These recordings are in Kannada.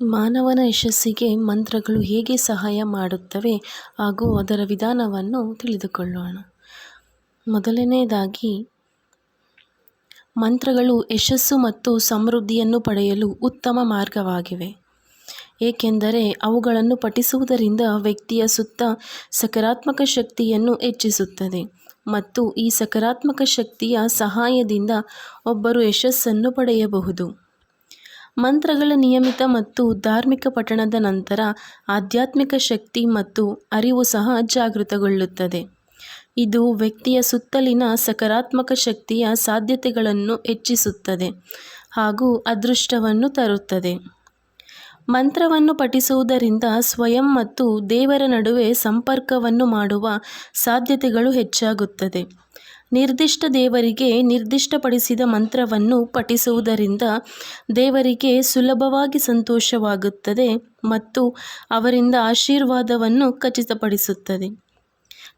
ಮಾನವನ ಯಶಸ್ಸಿಗೆ ಮಂತ್ರಗಳು ಹೇಗೆ ಸಹಾಯ ಮಾಡುತ್ತವೆ ಹಾಗೂ ಅದರ ವಿಧಾನವನ್ನು ತಿಳಿದುಕೊಳ್ಳೋಣ. ಮೊದಲನೆಯದಾಗಿ, ಮಂತ್ರಗಳು ಯಶಸ್ಸು ಮತ್ತು ಸಮೃದ್ಧಿಯನ್ನು ಪಡೆಯಲು ಉತ್ತಮ ಮಾರ್ಗವಾಗಿವೆ. ಏಕೆಂದರೆ ಅವುಗಳನ್ನು ಪಠಿಸುವುದರಿಂದ ವ್ಯಕ್ತಿಯ ಸುತ್ತ ಸಕಾರಾತ್ಮಕ ಶಕ್ತಿಯನ್ನು ಹೆಚ್ಚಿಸುತ್ತದೆ ಮತ್ತು ಈ ಸಕಾರಾತ್ಮಕ ಶಕ್ತಿಯ ಸಹಾಯದಿಂದ ಒಬ್ಬರು ಯಶಸ್ಸನ್ನು ಪಡೆಯಬಹುದು. ಮಂತ್ರಗಳ ನಿಯಮಿತ ಮತ್ತು ಧಾರ್ಮಿಕ ಪಠಣದ ನಂತರ ಆಧ್ಯಾತ್ಮಿಕ ಶಕ್ತಿ ಮತ್ತು ಅರಿವು ಸಹ ಜಾಗೃತಗೊಳ್ಳುತ್ತದೆ. ಇದು ವ್ಯಕ್ತಿಯ ಸುತ್ತಲಿನ ಸಕಾರಾತ್ಮಕ ಶಕ್ತಿಯ ಸಾಧ್ಯತೆಗಳನ್ನು ಹೆಚ್ಚಿಸುತ್ತದೆ ಹಾಗೂ ಅದೃಷ್ಟವನ್ನು ತರುತ್ತದೆ. ಮಂತ್ರವನ್ನು ಪಠಿಸುವುದರಿಂದ ಸ್ವಯಂ ಮತ್ತು ದೇವರ ನಡುವೆ ಸಂಪರ್ಕವನ್ನು ಮಾಡುವ ಸಾಧ್ಯತೆಗಳು ಹೆಚ್ಚಾಗುತ್ತದೆ. ನಿರ್ದಿಷ್ಟ ದೇವರಿಗೆ ನಿರ್ದಿಷ್ಟಪಡಿಸಿದ ಮಂತ್ರವನ್ನು ಪಠಿಸುವುದರಿಂದ ದೇವರಿಗೆ ಸುಲಭವಾಗಿ ಸಂತೋಷವಾಗುತ್ತದೆ ಮತ್ತು ಅವರಿಂದ ಆಶೀರ್ವಾದವನ್ನು ಖಚಿತಪಡಿಸುತ್ತದೆ.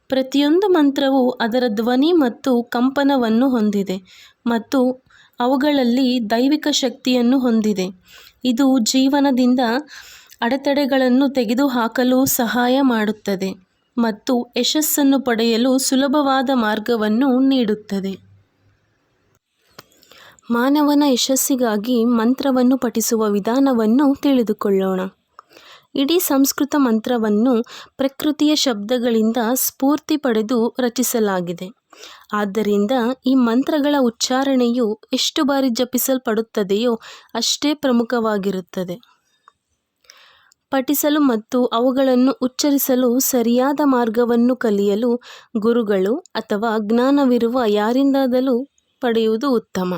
ಪ್ರತಿಯೊಂದು ಮಂತ್ರವು ಅದರ ಧ್ವನಿ ಮತ್ತು ಕಂಪನವನ್ನು ಹೊಂದಿದೆ ಮತ್ತು ಅವುಗಳಲ್ಲಿ ದೈವಿಕ ಶಕ್ತಿಯನ್ನು ಹೊಂದಿದೆ. ಇದು ಜೀವನದಿಂದ ಅಡೆತಡೆಗಳನ್ನು ತೆಗೆದುಹಾಕಲು ಸಹಾಯ ಮಾಡುತ್ತದೆ ಮತ್ತು ಯಶಸ್ಸನ್ನು ಪಡೆಯಲು ಸುಲಭವಾದ ಮಾರ್ಗವನ್ನು ನೀಡುತ್ತದೆ. ಮಾನವನ ಯಶಸ್ಸಿಗಾಗಿ ಮಂತ್ರವನ್ನು ಪಠಿಸುವ ವಿಧಾನವನ್ನು ತಿಳಿದುಕೊಳ್ಳೋಣ. ಇಡೀ ಸಂಸ್ಕೃತ ಮಂತ್ರವನ್ನು ಪ್ರಕೃತಿಯ ಶಬ್ದಗಳಿಂದ ಸ್ಫೂರ್ತಿ ಪಡೆದು ರಚಿಸಲಾಗಿದೆ. ಆದ್ದರಿಂದ ಈ ಮಂತ್ರಗಳ ಉಚ್ಚಾರಣೆಯು ಎಷ್ಟು ಬಾರಿ ಜಪಿಸಲ್ಪಡುತ್ತದೆಯೋ ಅಷ್ಟೇ ಪ್ರಮುಖವಾಗಿರುತ್ತದೆ. ಪಠಿಸಲು ಮತ್ತು ಅವುಗಳನ್ನು ಉಚ್ಚರಿಸಲು ಸರಿಯಾದ ಮಾರ್ಗವನ್ನು ಕಲಿಯಲು ಗುರುಗಳು ಅಥವಾ ಜ್ಞಾನವಿರುವ ಯಾರಿಂದಾದರೂ ಪಡೆಯುವುದು ಉತ್ತಮ.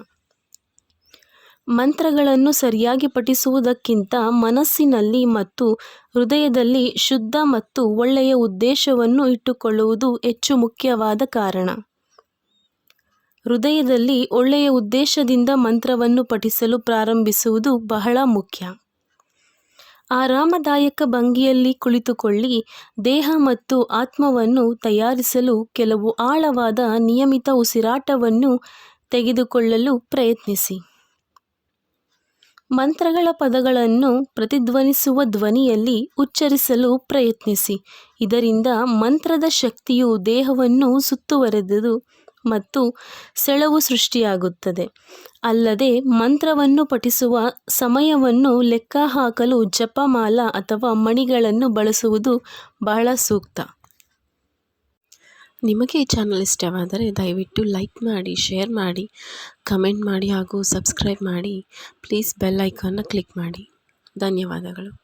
ಮಂತ್ರಗಳನ್ನು ಸರಿಯಾಗಿ ಪಠಿಸುವುದಕ್ಕಿಂತ ಮನಸ್ಸಿನಲ್ಲಿ ಮತ್ತು ಹೃದಯದಲ್ಲಿ ಶುದ್ಧ ಮತ್ತು ಒಳ್ಳೆಯ ಉದ್ದೇಶವನ್ನು ಇಟ್ಟುಕೊಳ್ಳುವುದು ಹೆಚ್ಚು ಮುಖ್ಯವಾದ ಕಾರಣ. ಹೃದಯದಲ್ಲಿ ಒಳ್ಳೆಯ ಉದ್ದೇಶದಿಂದ ಮಂತ್ರವನ್ನು ಪಠಿಸಲು ಪ್ರಾರಂಭಿಸುವುದು ಬಹಳ ಮುಖ್ಯ. ಆರಾಮದಾಯಕ ಭಂಗಿಯಲ್ಲಿ ಕುಳಿತುಕೊಳ್ಳಿ. ದೇಹ ಮತ್ತು ಆತ್ಮವನ್ನು ತಯಾರಿಸಲು ಕೆಲವು ಆಳವಾದ ನಿಯಮಿತ ಉಸಿರಾಟವನ್ನು ತೆಗೆದುಕೊಳ್ಳಲು ಪ್ರಯತ್ನಿಸಿ. ಮಂತ್ರಗಳ ಪದಗಳನ್ನು ಪ್ರತಿಧ್ವನಿಸುವ ಧ್ವನಿಯಲ್ಲಿ ಉಚ್ಚರಿಸಲು ಪ್ರಯತ್ನಿಸಿ. ಇದರಿಂದ ಮಂತ್ರದ ಶಕ್ತಿಯು ದೇಹವನ್ನು ಸುತ್ತುವರೆದು ಮತ್ತು ಸೆಳವು ಸೃಷ್ಟಿಯಾಗುತ್ತದೆ. ಅಲ್ಲದೆ ಮಂತ್ರವನ್ನು ಪಠಿಸುವ ಸಮಯವನ್ನು ಲೆಕ್ಕಹಾಕಲು ಜಪಮಾಲಾ ಅಥವಾ ಮಣಿಗಳನ್ನು ಬಳಸುವುದು ಬಹಳ ಸೂಕ್ತ. ನಿಮಗೆ ಈ ಚಾನಲ್ ಇಷ್ಟವಾದರೆ ದಯವಿಟ್ಟು ಲೈಕ್ ಮಾಡಿ, ಶೇರ್ ಮಾಡಿ, ಕಮೆಂಟ್ ಮಾಡಿ ಹಾಗೂ ಸಬ್ಸ್ಕ್ರೈಬ್ ಮಾಡಿ. ಪ್ಲೀಸ್ ಬೆಲ್ ಐಕಾನ್ನ ಕ್ಲಿಕ್ ಮಾಡಿ. ಧನ್ಯವಾದಗಳು.